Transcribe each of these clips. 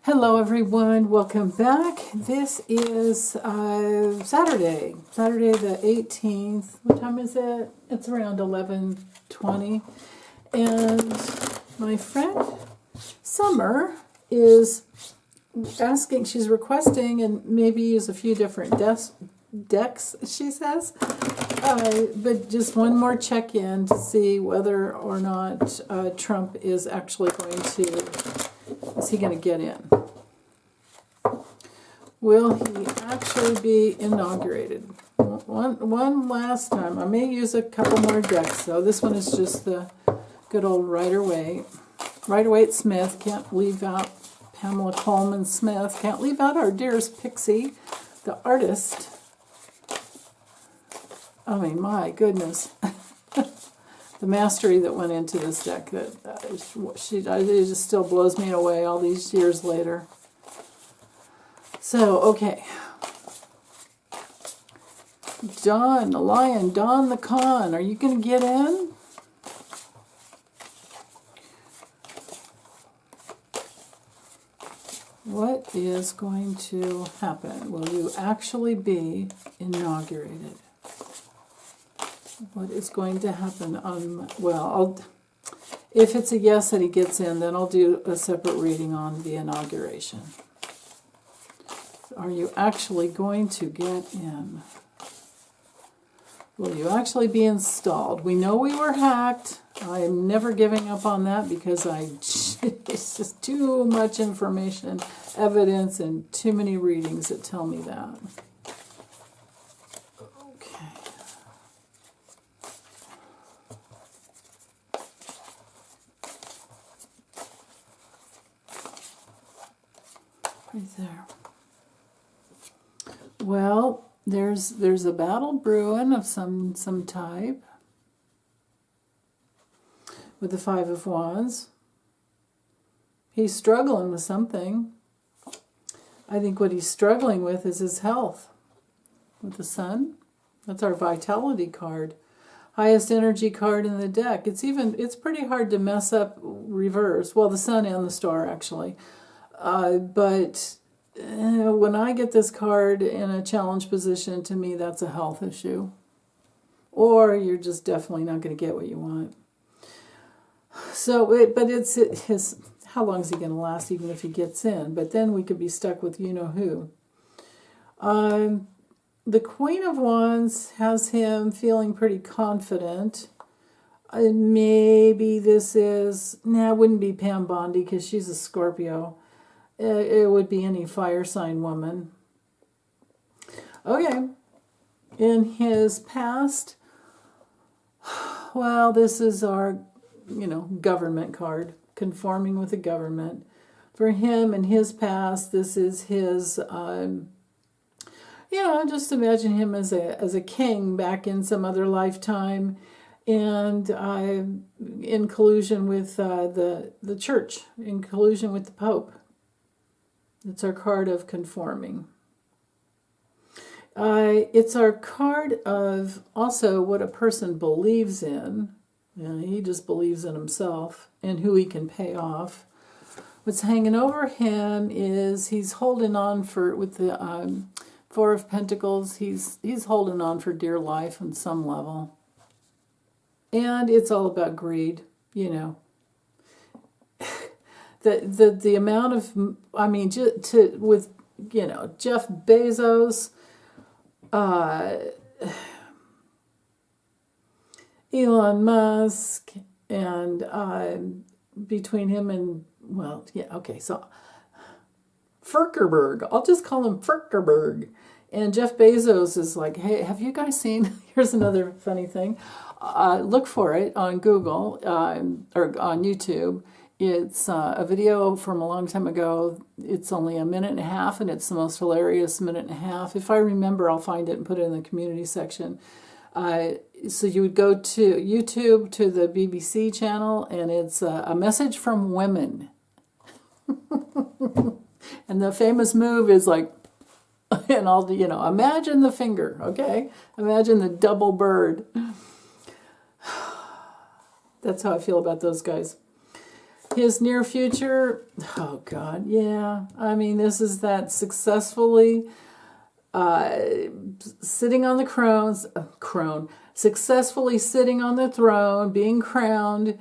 Hello everyone, welcome back. This is Saturday the 18th. What time is it? It's around 11:20. And my friend Summer is asking, she's requesting, and maybe use a few different decks, she says. But just one more check-in to see whether or not Trump is actually going to, is he going to get in? Will he actually be inaugurated? One last time. I may use a couple more decks, though. This one is just the good old Rider-Waite. Rider-Waite Smith. Can't leave out Pamela Coleman Smith. Can't leave out our dearest Pixie, the artist. I mean, my goodness. The mastery that went into this deck, that it just still blows me away all these years later. So, okay. Don the Lion, Don the Con, are you going to get in? What is going to happen? Will you actually be inaugurated? What is going to happen on, well, if it's a yes that he gets in, then I'll do a separate reading on the inauguration. Are you actually going to get in? Will you actually be installed? We know we were hacked. I am never giving up on that because it's just too much information, evidence, and too many readings that tell me that. Right there. Well, there's a battle brewing of some type with the Five of Wands. He's struggling with something. I think what he's struggling with is his health. With the Sun, that's our vitality card. Highest energy card in the deck. It's pretty hard to mess up reverse. Well, the Sun and the Star actually. But when I get this card in a challenge position, to me that's a health issue. Or you're just definitely not going to get what you want. So, but it's his, how long is he going to last even if he gets in? But then we could be stuck with you-know-who. The Queen of Wands has him feeling pretty confident. Maybe this is, it wouldn't be Pam Bondi because she's a Scorpio. It would be any fire sign woman. Okay. In his past, well, this is our, government card, conforming with the government. For him in his past, this is his, just imagine him as a king back in some other lifetime, and in collusion with the church, in collusion with the Pope. It's our card of conforming. It's our card of also what a person believes in. He just believes in himself and who he can pay off. What's hanging over him is he's holding on with the Four of Pentacles. He's holding on for dear life on some level. And it's all about greed, The amount of, with Jeff Bezos, Elon Musk, and between him and, so Zuckerberg, I'll just call him Zuckerberg. And Jeff Bezos is like, hey, have you guys seen, here's another funny thing, look for it on Google, or on YouTube. It's a video from a long time ago. It's only a minute and a half, and it's the most hilarious minute and a half. If I remember, I'll find it and put it in the community section. So you would go to YouTube, to the BBC channel, and it's a message from women. And the famous move is like, and all the, imagine the finger, okay? Imagine the double bird. That's how I feel about those guys. His near future, oh God, yeah. I mean, this is that successfully sitting on the successfully sitting on the throne, being crowned,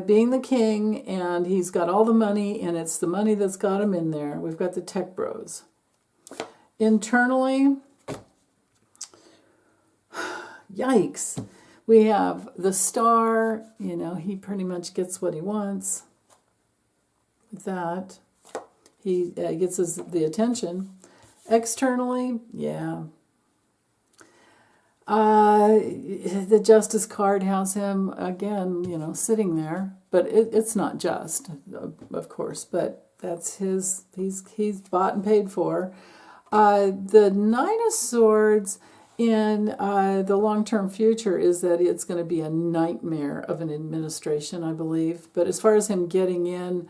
being the king, and he's got all the money, and it's the money that's got him in there. We've got the tech bros. Internally, yikes. We have the star, he pretty much gets what he wants with that. He gets the attention. Externally, yeah. The justice card has him, again, sitting there. But it's not just, of course, but that's he's bought and paid for. The Nine of Swords in the long-term future is that it's going to be a nightmare of an administration, I believe. But as far as him getting in,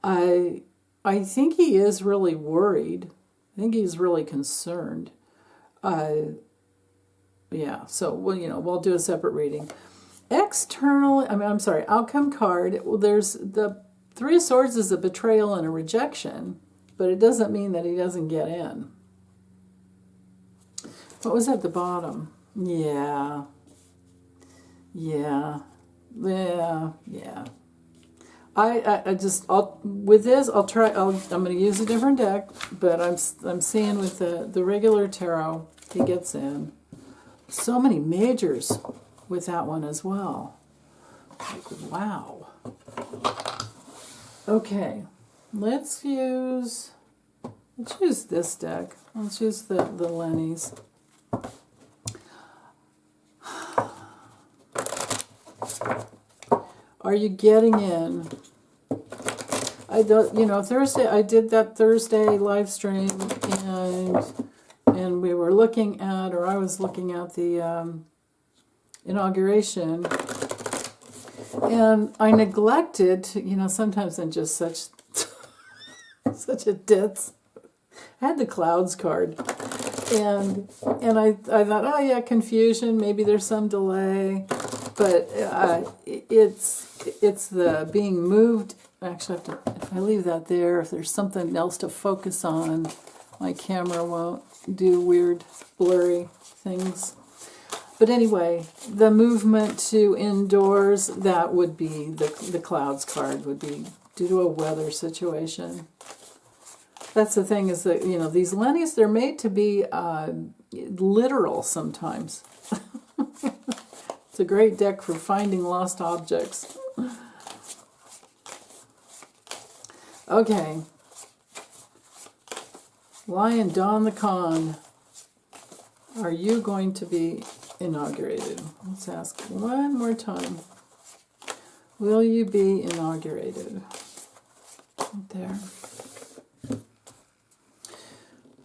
I think he is really worried. I think he's really concerned. Yeah, so we'll do a separate reading. Outcome card. Well, there's the Three of Swords is a betrayal and a rejection, but it doesn't mean that he doesn't get in. What was at the bottom? Yeah. With this, I'm going to use a different deck, but I'm seeing with the regular tarot, he gets in. So many majors with that one as well. Like, wow. Okay, let's use this deck. Let's use the Lennies. Are you getting in? Thursday, I did that Thursday live stream, and we were looking at, or I was looking at the inauguration, and I neglected, sometimes I'm just such a ditz. I had the clouds card, and I thought, oh yeah, confusion, maybe there's some delay, but it's the being moved. Actually, if I leave that there, if there's something else to focus on, my camera won't do weird, blurry things. But anyway, the movement to indoors, that would be, the clouds card would be due to a weather situation. That's the thing, is that, these Lennies, they're made to be literal sometimes. It's a great deck for finding lost objects. Okay. Lion Don the Con, are you going to be inaugurated? Let's ask one more time. Will you be inaugurated? Right there.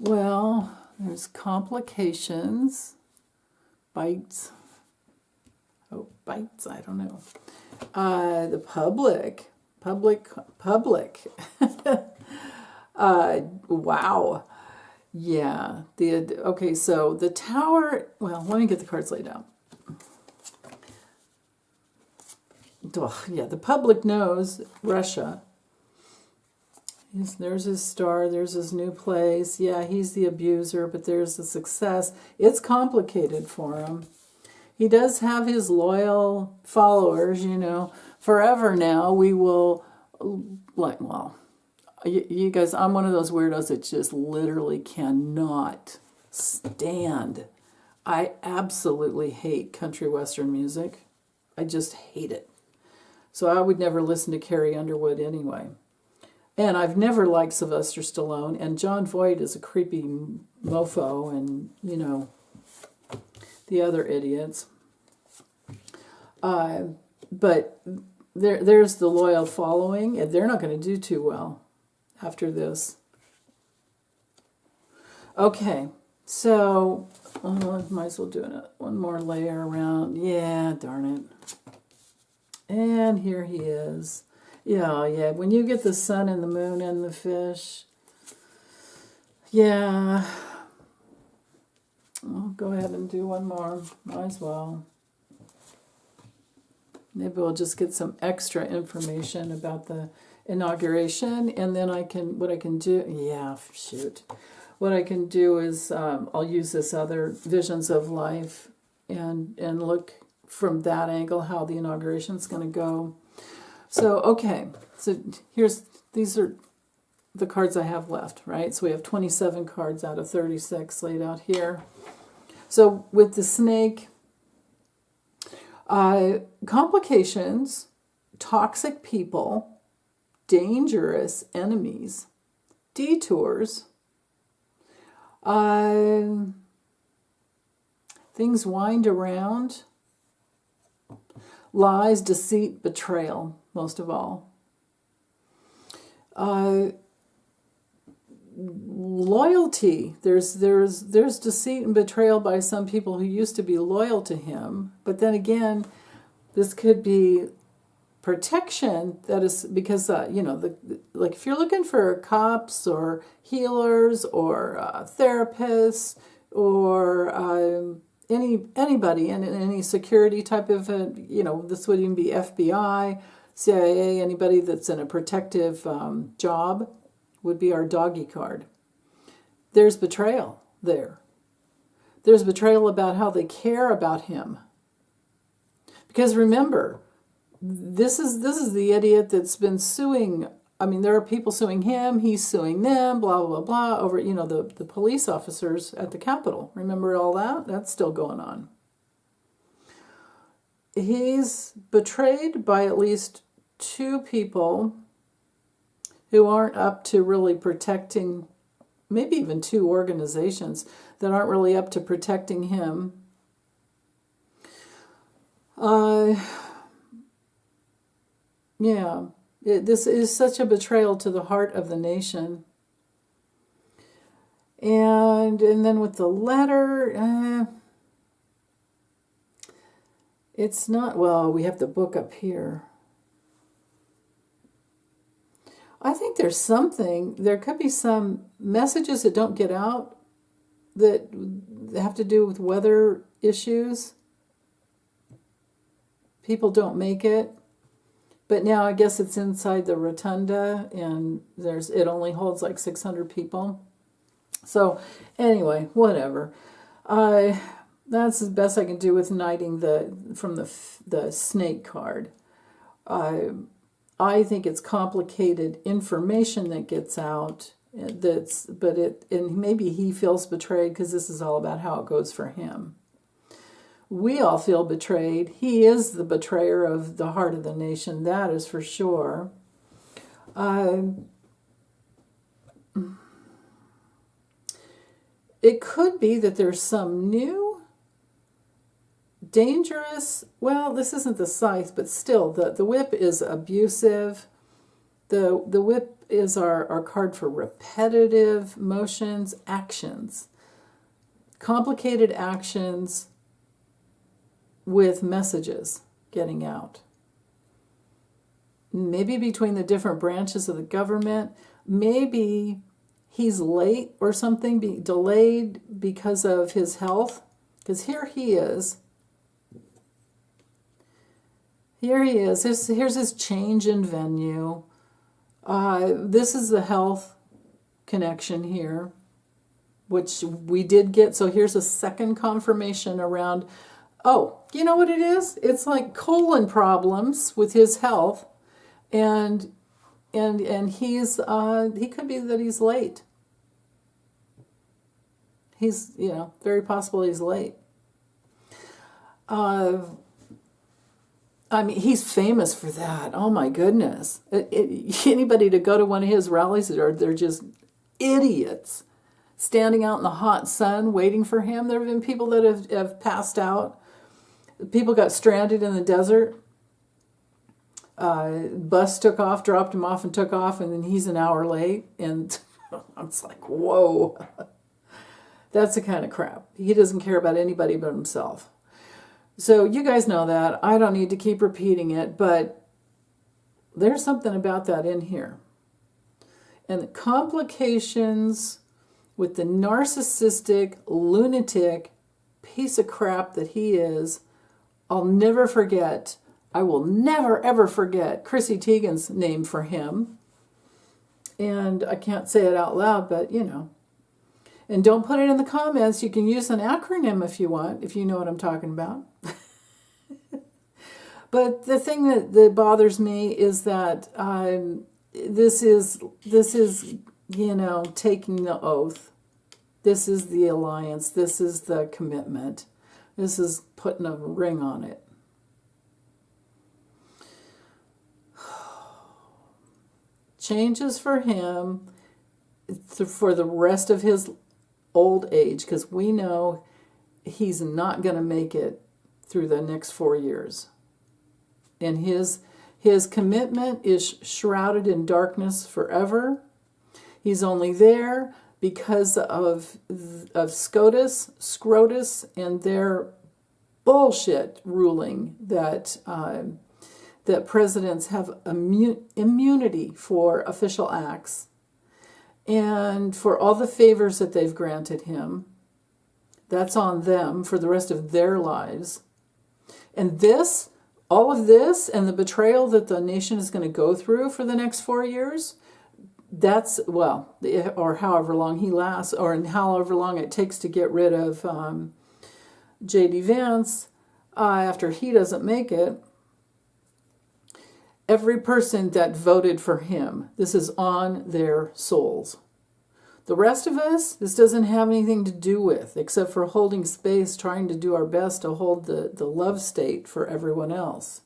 Well, there's complications. Bites. Oh, bites, I don't know. The public. Wow. Yeah. Okay, so the Tower, well, let me get the cards laid out. Yeah, the public knows Russia. There's his star, there's his new place. Yeah, he's the abuser, but there's the success. It's complicated for him. He does have his loyal followers, Forever now, we will, you guys, I'm one of those weirdos that just literally cannot stand. I absolutely hate country western music. I just hate it. So I would never listen to Carrie Underwood anyway. And I've never liked Sylvester Stallone, and John Voight is a creepy mofo, and, the other idiots. But there's the loyal following, and they're not going to do too well after this. Okay, so I might as well do one more layer around. Yeah, darn it. And here he is. Yeah. When you get the sun and the moon and the fish, yeah. I'll go ahead and do one more. Might as well. Maybe we'll just get some extra information about the inauguration, and then what I can do, what I can do is I'll use this other Visions of Life and look from that angle how the inauguration is going to go. So, okay, so these are the cards I have left, right? So we have 27 cards out of 36 laid out here. So with the snake, complications, toxic people, dangerous enemies, detours, things wind around, lies, deceit, betrayal, most of all. Loyalty. There's deceit and betrayal by some people who used to be loyal to him. But then again, this could be protection. That is because like if you're looking for cops or healers or therapists or anybody in any security type of this would even be FBI, CIA, anybody that's in a protective job would be our doggy card. There's betrayal there. There's betrayal about how they care about him. Because remember, this is the idiot that's been suing. I mean, there are people suing him, he's suing them, blah, blah, blah, over, the police officers at the Capitol. Remember all that? That's still going on. He's betrayed by at least two people who aren't up to really protecting, maybe even two organizations that aren't really up to protecting him. This is such a betrayal to the heart of the nation. And then with the letter, it's not, well, we have the book up here. I think there could be some messages that don't get out that have to do with weather issues. People don't make it. But now I guess it's inside the rotunda and it only holds like 600 people. So anyway, whatever. That's the best I can do with knighting from the snake card. I think it's complicated information that gets out. And maybe he feels betrayed because this is all about how it goes for him. We all feel betrayed. He is the betrayer of the heart of the nation. That is for sure. It could be that there's some new dangerous, well, this isn't the scythe, but still, the whip is abusive. The whip is our card for repetitive motions, actions. Complicated actions with messages getting out. Maybe between the different branches of the government. Maybe he's late or something, delayed because of his health. Because here he is. Here's his change in venue. This is the health connection here, which we did get. So here's a second confirmation around, you know what it is? It's like colon problems with his health, and he's he could be that he's late. He's very possible he's late. I mean, he's famous for that. Oh my goodness! Anybody to go to one of his rallies, they're just idiots standing out in the hot sun waiting for him. There have been people that have passed out. People got stranded in the desert. Bus took off, dropped him off, and took off, and then he's an hour late. And I was like, whoa. That's the kind of crap. He doesn't care about anybody but himself. So you guys know that. I don't need to keep repeating it, but there's something about that in here. And the complications with the narcissistic, lunatic piece of crap that he is, I'll never forget I will never, ever forget Chrissy Teigen's name for him. And I can't say it out loud, but you know. And don't put it in the comments. You can use an acronym if you want, if you know what I'm talking about. But the thing that bothers me is that this is you know, taking the oath. This is the alliance. This is the commitment. This is putting a ring on it. Changes for him for the rest of his old age, because we know he's not going to make it through the next 4 years. And his commitment is shrouded in darkness forever. He's only there because of SCOTUS, and their bullshit ruling that that presidents have immunity for official acts and for all the favors that they've granted him. That's on them for the rest of their lives. And this, all of this, and the betrayal that the nation is going to go through for the next 4 years, that's, well, or however long he lasts, or however long it takes to get rid of J.D. Vance after he doesn't make it. Every person that voted for him, this is on their souls. The rest of us, this doesn't have anything to do with, except for holding space, trying to do our best to hold the love state for everyone else.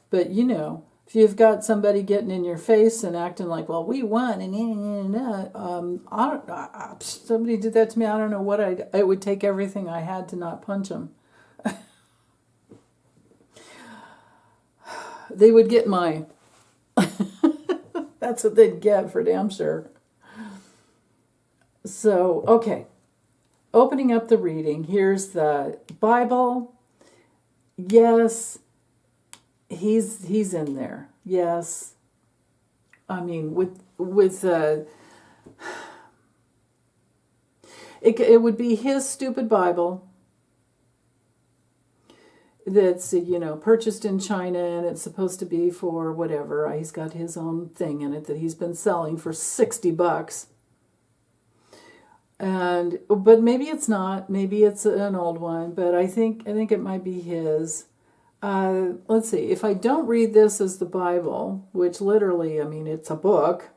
But, you know, if you've got somebody getting in your face and acting like, well, we won, and somebody did that to me, I don't know what it would take everything I had to not punch them. They would get my, that's what they'd get for damn sure. So, okay, opening up the reading, here's the Bible. Yes, he's in there. Yes. I mean, it would be his stupid Bible that's, you know, purchased in China, and it's supposed to be for whatever. He's got his own thing in it that he's been selling for $60. But maybe it's not. Maybe it's an old one. But I think it might be his. Let's see. If I don't read this as the Bible, which literally, I mean, it's a book.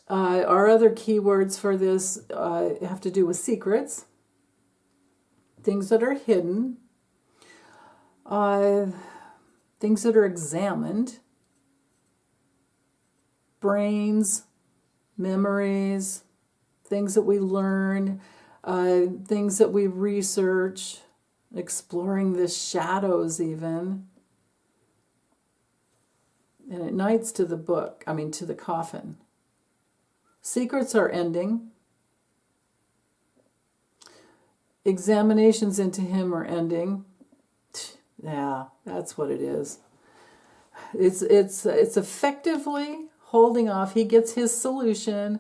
Our other keywords for this have to do with secrets, things that are hidden, things that are examined, brains, memories, things that we learn, things that we research, exploring the shadows even. And at nights to the book, to the coffin. Secrets are ending. Examinations into him are ending. Yeah, that's what it is. It's effectively holding off. He gets his solution.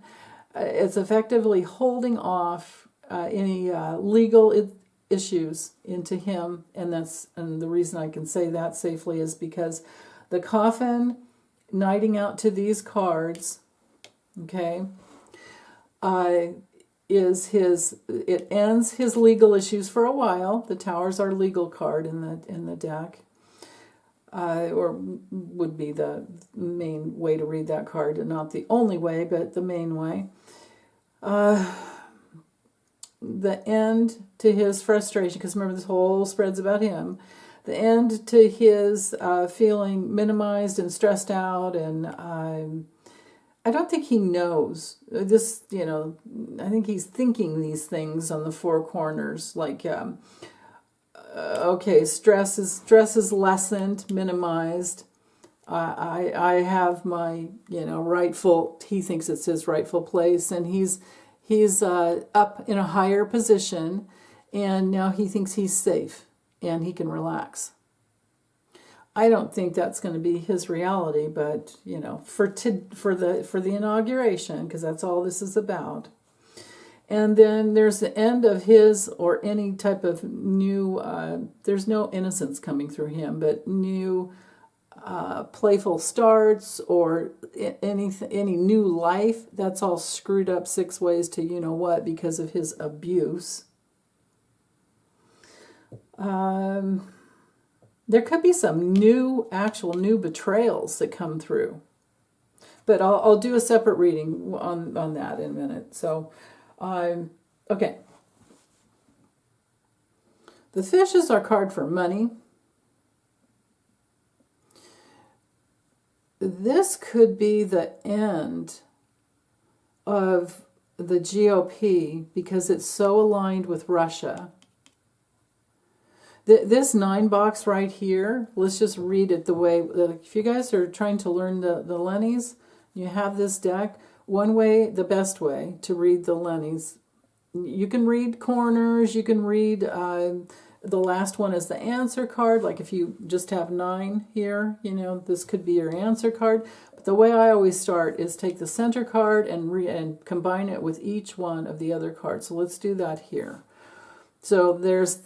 It's effectively holding off any legal issues into him, and the reason I can say that safely is because the coffin, knighting out to these cards, okay, it ends his legal issues for a while. The Tower's our legal card in the deck, or would be the main way to read that card, and not the only way, but the main way. The end to his frustration, because remember this whole spread's about him. The end to his feeling minimized and stressed out, and I don't think he knows this. I think he's thinking these things on the four corners, like, okay, stress is lessened, minimized. I have my, rightful. He thinks it's his rightful place, and he's up in a higher position, and now he thinks he's safe and he can relax. I don't think that's going to be his reality, but for the inauguration, because that's all this is about. And then there's the end of his or any type of new, there's no innocence coming through him, but new playful starts or any new life. That's all screwed up 6 ways to you know what because of his abuse. There could be some actual new betrayals that come through. But I'll do a separate reading on that in a minute. So, okay. The fish is our card for money. This could be the end of the GOP because it's so aligned with Russia. This 9 box right here, let's just read it the way, if you guys are trying to learn the Lennies, you have this deck. One way, the best way to read the Lennies, you can read corners, you can read, the last one is the answer card. Like if you just have 9 here, you know, this could be your answer card. But the way I always start is take the center card and combine it with each one of the other cards. So let's do that here. So this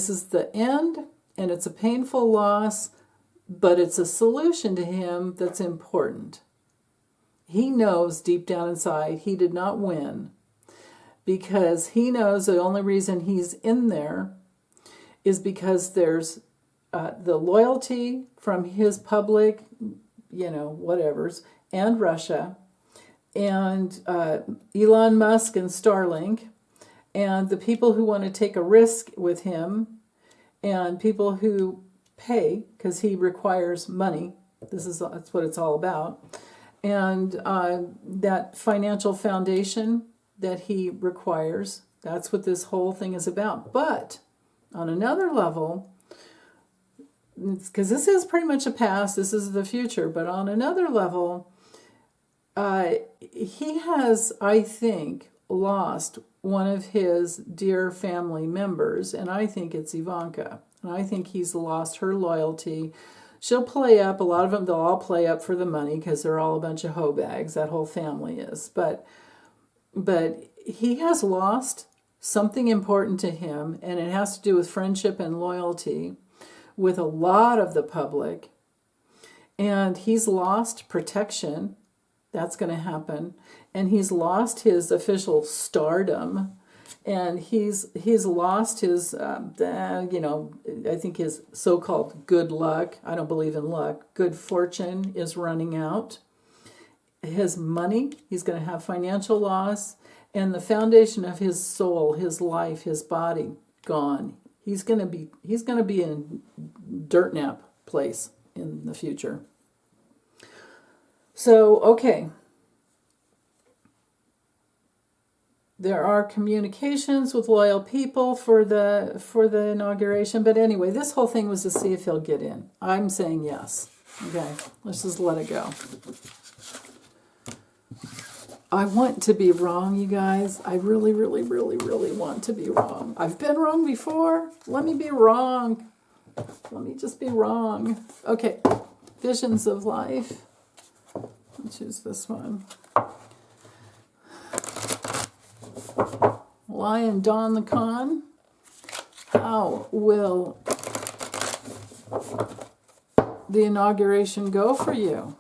is the end, and it's a painful loss, but it's a solution to him that's important. He knows deep down inside he did not win because he knows the only reason he's in there is because there's the loyalty from his public, you know, whatevers, and Russia, and Elon Musk and Starlink, and the people who want to take a risk with him, and people who pay because he requires money. That's what it's all about. And that financial foundation that he requires, that's what this whole thing is about. But on another level, because this is pretty much a past, this is the future, but on another level, he has, I think, lost one of his dear family members, and I think it's Ivanka. And I think he's lost her loyalty. She'll play up, a lot of them, they'll all play up for the money because they're all a bunch of hoe bags, that whole family is. But he has lost something important to him, and it has to do with friendship and loyalty with a lot of the public. And he's lost protection. That's going to happen. And he's lost his official stardom. And he's lost his, I think his so-called good luck. I don't believe in luck. Good fortune is running out. His money, he's going to have financial loss. And the foundation of his soul, his life, his body, gone. He's going to be in dirt nap place in the future. So, okay. There are communications with loyal people for the inauguration, but anyway, this whole thing was to see if he'll get in. I'm saying yes. Okay, let's just let it go. I want to be wrong, you guys. I really, really, really, really want to be wrong. I've been wrong before. Let me be wrong. Let me just be wrong. Okay, visions of life. I'll choose this one. Lion Don the Con. How will the inauguration go for you?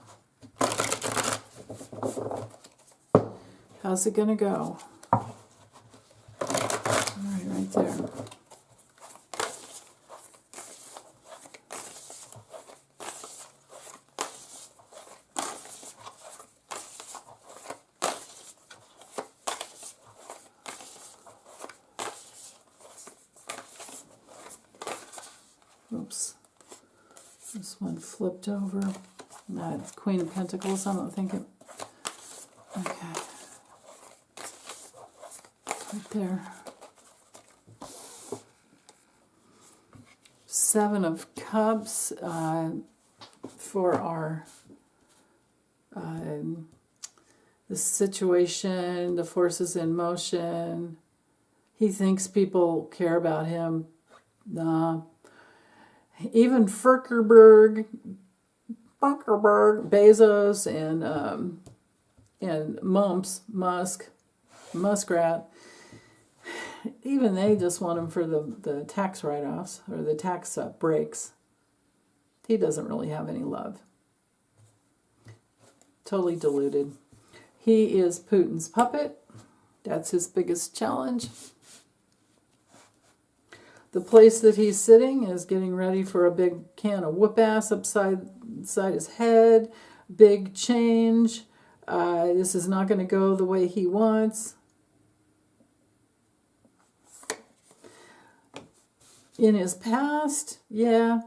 How's it going to go? All right there. Oops. This one flipped over. That Queen of Pentacles, I don't think it... Okay. Right there. 7 of Cups for our the situation, the forces in motion. He thinks people care about him. Nah. Even Zuckerberg, Bezos, and Musk, Muskrat. Even they just want him for the tax write-offs or the tax breaks. He doesn't really have any love. Totally deluded. He is Putin's puppet. That's his biggest challenge. The place that he's sitting is getting ready for a big can of whoop-ass upside his head. Big change. This is not going to go the way he wants. In his past, yeah,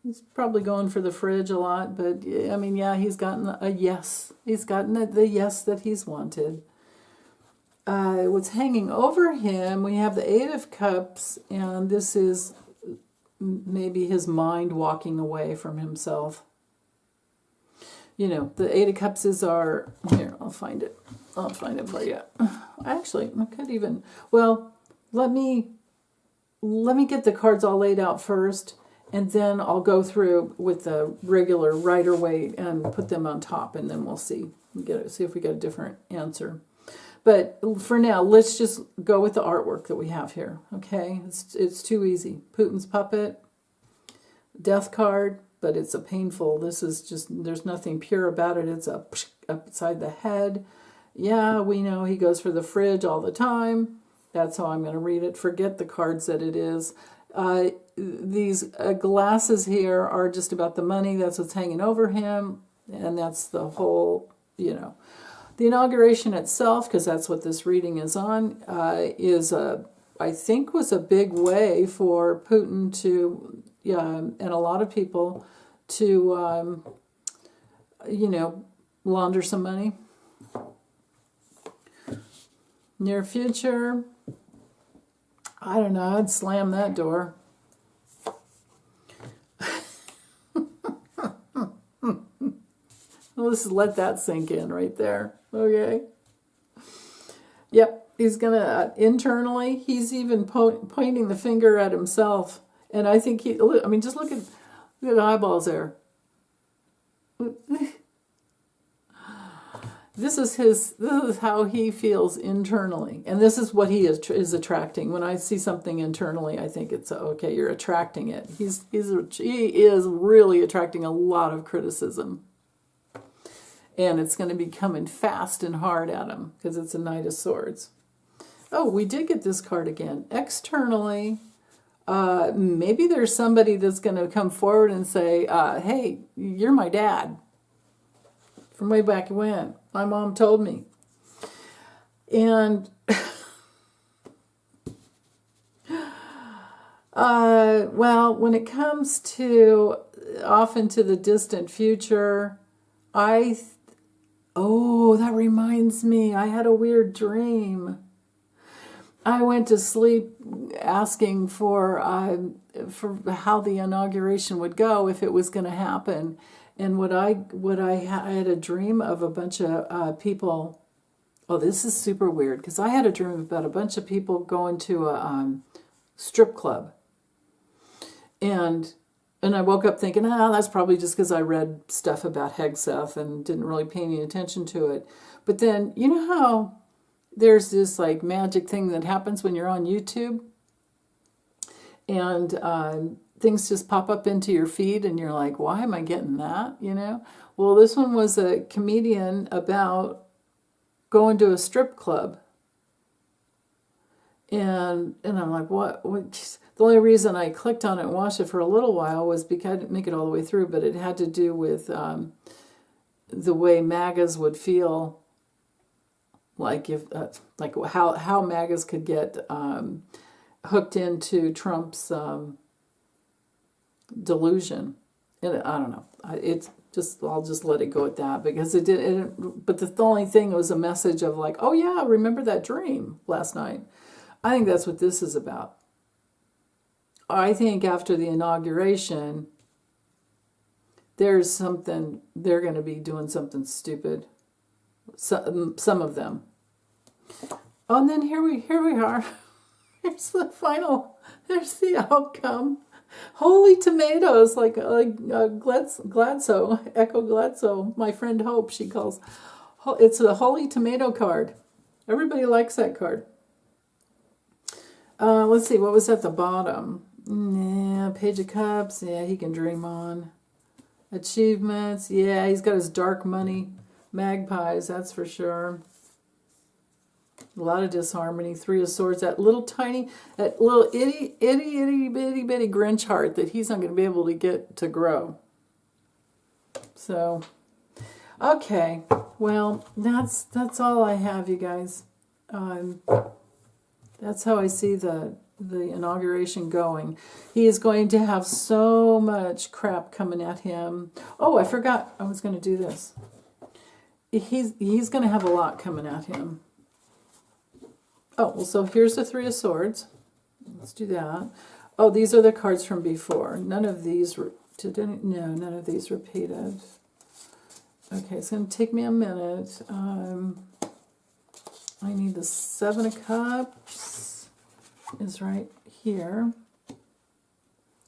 he's probably going for the fridge a lot, but I mean, yeah, he's gotten a yes. He's gotten the yes that he's wanted. What's hanging over him, we have the Eight of Cups, and this is maybe his mind walking away from himself. You know, the Eight of Cups is our, here, I'll find it for you. Actually, I could even, well, let me get the cards all laid out first, and then I'll go through with the regular Rider-Waite and put them on top, and then we'll see if we get a different answer. But for now, let's just go with the artwork that we have here, okay? It's too easy. Putin's puppet, death card, but it's a painful, this is just, there's nothing pure about it. It's a upside the head. Yeah, we know he goes for the fridge all the time. That's how I'm going to read it. Forget the cards that it is. These glasses here are just about the money. That's what's hanging over him. And that's the whole, you know. The inauguration itself, because that's what this reading is on, I think was a big way for Putin to, and a lot of people to, launder some money. Near future, I don't know, I'd slam that door. Let's let that sink in right there, okay? Yep, he's going to, internally, he's even pointing the finger at himself. And I think just look at the eyeballs there. This is how he feels internally, and this is what he is attracting. When I see something internally, I think it's okay. You're attracting it. He is really attracting a lot of criticism, and it's going to be coming fast and hard at him because it's a Knight of Swords. Oh, we did get this card again. Externally, maybe there's somebody that's going to come forward and say, "Hey, you're my dad." From way back when. My mom told me. And well, when it comes to off into the distant future, that reminds me, I had a weird dream. I went to sleep asking for how the inauguration would go, if it was going to happen. And I had a dream of a bunch of people. Oh, this is super weird, because I had a dream about a bunch of people going to a strip club. And I woke up thinking, that's probably just because I read stuff about Hegseth and didn't really pay any attention to it. But then, you know how there's this like magic thing that happens when you're on YouTube? And things just pop up into your feed and you're like, why am I getting that, Well, this one was a comedian about going to a strip club. And I'm like, what? The only reason I clicked on it and watched it for a little while was because I didn't make it all the way through, but it had to do with the way MAGAs would feel, like if how MAGAs could get hooked into Trump's delusion. And I don't know. I'll just let it go at that, because it did. But the only thing was a message of like, oh yeah, remember that dream last night. I think that's what this is about. I think after the inauguration, there's something, they're going to be doing something stupid. Some of them. Oh, and then here we are. Here's the final. There's the outcome. Holy tomatoes, like Gladso, Echo Gladso, my friend Hope, she calls. It's a holy tomato card. Everybody likes that card. Let's see, what was at the bottom? Nah, Page of Cups. Yeah, he can dream on. Achievements. Yeah, he's got his dark money magpies, that's for sure. A lot of disharmony. Three of Swords. That little itty bitty Grinch heart that he's not going to be able to get to grow. So, okay. Well, that's all I have, you guys. That's how I see the inauguration going. He is going to have so much crap coming at him. Oh, I forgot I was going to do this. He's going to have a lot coming at him. Oh, well, so here's the Three of Swords. Let's do that. Oh, these are the cards from before. None of these none of these repeated. Okay, it's going to take me a minute. I need the Seven of Cups is right here.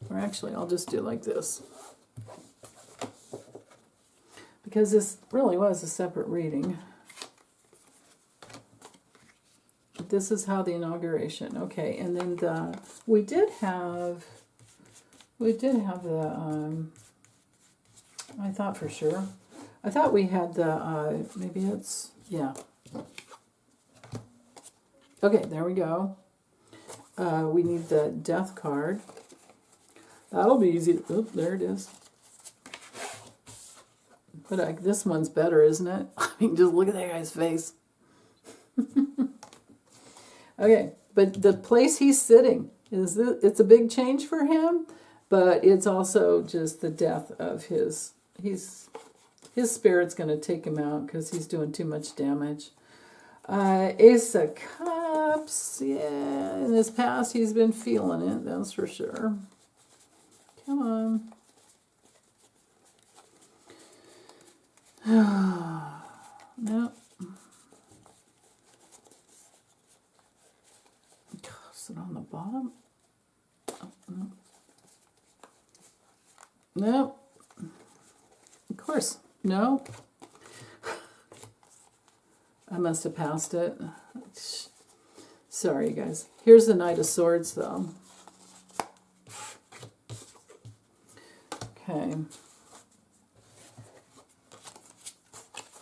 Or actually, I'll just do it like this. Because this really was a separate reading. This is how the inauguration. Okay, and then we did have the I thought for sure. I thought we had the maybe it's yeah. Okay, there we go. We need the Death card. That'll be easy. Oop, there it is. But this one's better, isn't it? I mean, just look at that guy's face. Okay, but the place he's sitting it's a big change for him, but it's also just the death of his spirit's going to take him out because he's doing too much damage. Ace of Cups, yeah, in his past he's been feeling it, that's for sure. Come on. No. Is it on the bottom? Oh, no. No. Of course. No. I must have passed it. Sorry, guys. Here's the Knight of Swords, though. Okay.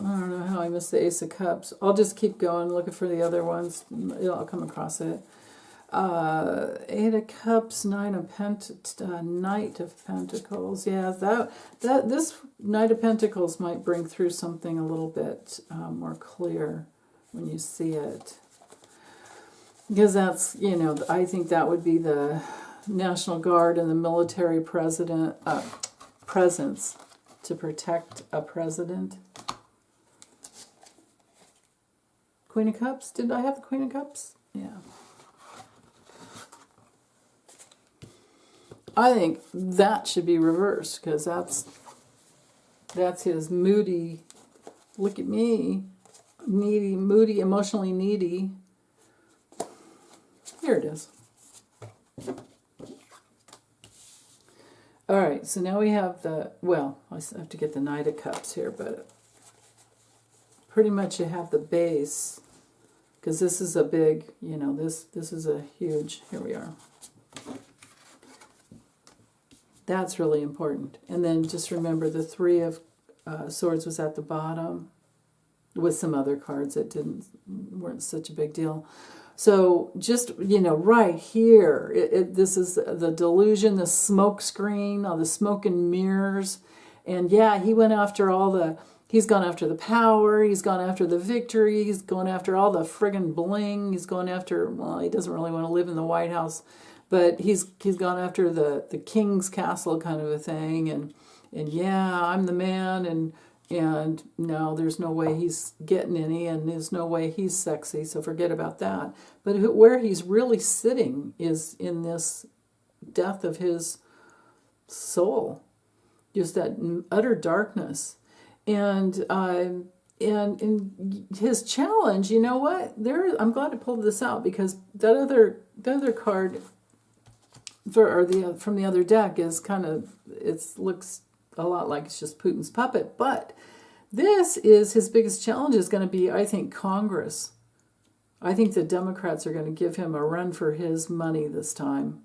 I don't know how I missed the Ace of Cups. I'll just keep going, looking for the other ones. I'll come across it. Eight of Cups, Knight of Pentacles. Yeah, this Knight of Pentacles might bring through something a little bit more clear when you see it. Because that's, I think that would be the National Guard and the military presence to protect a president. Queen of Cups? Did I have the Queen of Cups? Yeah. I think that should be reversed because that's his moody, look at me, moody, emotionally needy. Here it is. All right, so now we have I have to get the Knight of Cups here, but pretty much you have the base because this is a big, this is a huge, here we are. That's really important. And then just remember the Three of Swords was at the bottom with some other cards that weren't such a big deal. So just, right here, this is the delusion, the smoke screen, all the smoke and mirrors. And yeah, he went after he's gone after the power, he's gone after the victory, he's gone after all the friggin' bling, he's gone after, he doesn't really want to live in the White House, but he's gone after the king's castle kind of a thing, and yeah, I'm the man, and no, there's no way he's getting any, and there's no way he's sexy, so forget about that. But where he's really sitting is in this death of his soul, just that utter darkness, and in his challenge, you know what? I'm glad I pulled this out because the other card from the other deck is looks a lot like it's just Putin's puppet, but this is his biggest challenge is going to be, I think, Congress. I think the Democrats are going to give him a run for his money this time.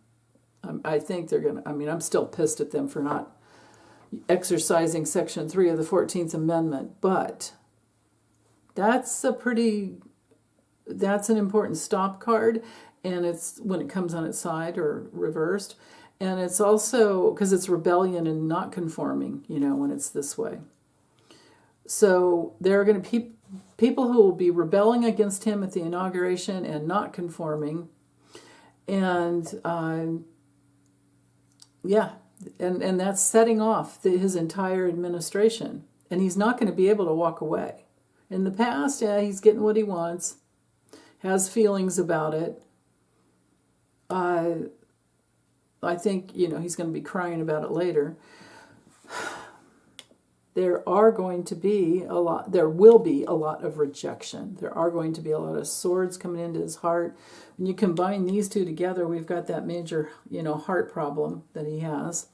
I think they're going to, I mean, I'm still pissed at them for not exercising Section 3 of the 14th Amendment, but that's an important stop card, and it's when it comes on its side or reversed, and it's also because it's rebellion and not conforming, when it's this way. So there are going to be people who will be rebelling against him at the inauguration and not conforming, and and that's setting off his entire administration, and he's not going to be able to walk away. In the past, he's getting what he wants, has feelings about it. I think, he's going to be crying about it later. There will be a lot of rejection. There are going to be a lot of swords coming into his heart. When you combine these two together, we've got that major, heart problem that he has.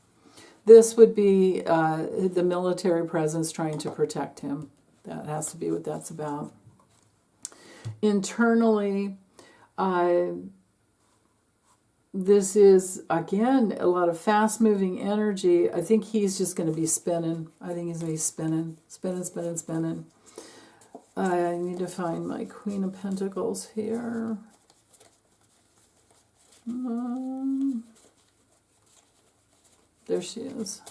This would be the military presence trying to protect him. That has to be what that's about. Internally, this is, again, a lot of fast-moving energy. I think he's just going to be spinning. I think he's going to be spinning. I need to find my Queen of Pentacles here. There she is.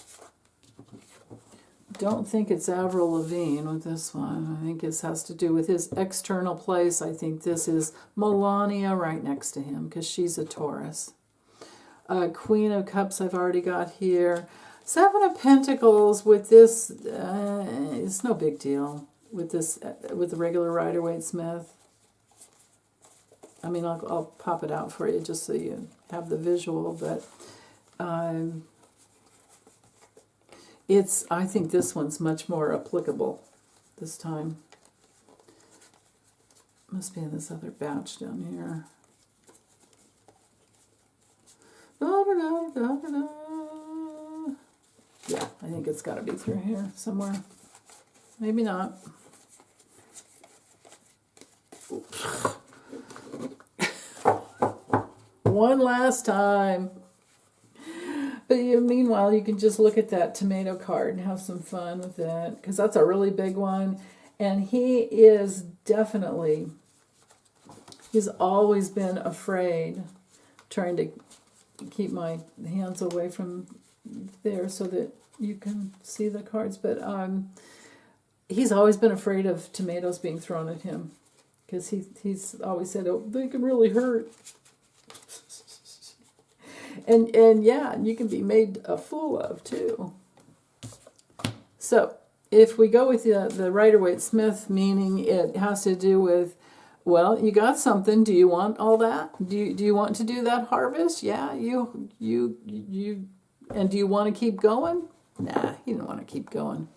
Don't think it's Avril Lavigne with this one. I think this has to do with his external place. I think this is Melania right next to him because she's a Taurus. Queen of Cups I've already got here. Seven of Pentacles with this, it's no big deal with this, with the regular Rider-Waite-Smith. I mean, I'll pop it out for you just so you have the visual, but I think this one's much more applicable this time. Must be in this other batch down here. Yeah, I think it's got to be through here somewhere. Maybe not. One last time. But meanwhile, you can just look at that tomato card and have some fun with it, because that's a really big one. And he is definitely, he's always been afraid, trying to keep my hands away from there so that you can see the cards. But he's always been afraid of tomatoes being thrown at him, because he's always said, oh, they can really hurt. And yeah, you can be made a fool of too. So if we go with the Rider-Waite-Smith, meaning it has to do with, well, you got something. Do you want all that? Do you want to do that harvest? Yeah, and do you want to keep going? Nah, he didn't want to keep going.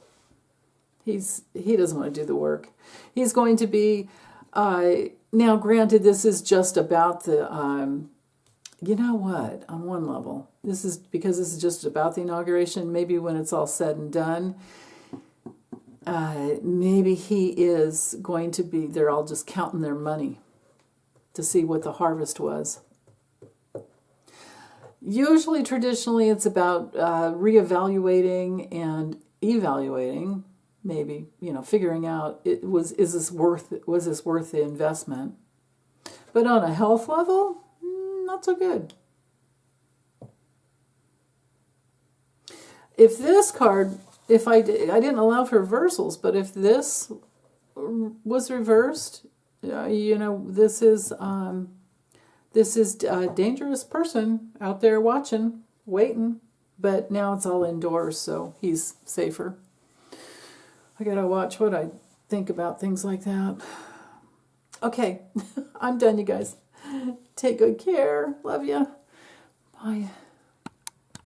He doesn't want to do the work. He's going to be now. Granted, this is just about the. You know what? On one level, this is just about the inauguration. Maybe when it's all said and done, maybe he is going to be. They're all just counting their money to see what the harvest was. Usually, traditionally, it's about reevaluating and evaluating. Maybe figuring out was this worth the investment? But on a health level, not so good. If this card, I didn't allow for reversals, but if this was reversed, this is a dangerous person out there watching, waiting, but now it's all indoors, so he's safer. I gotta watch what I think about things like that. Okay, I'm done, you guys. Take good care. Love ya. Bye.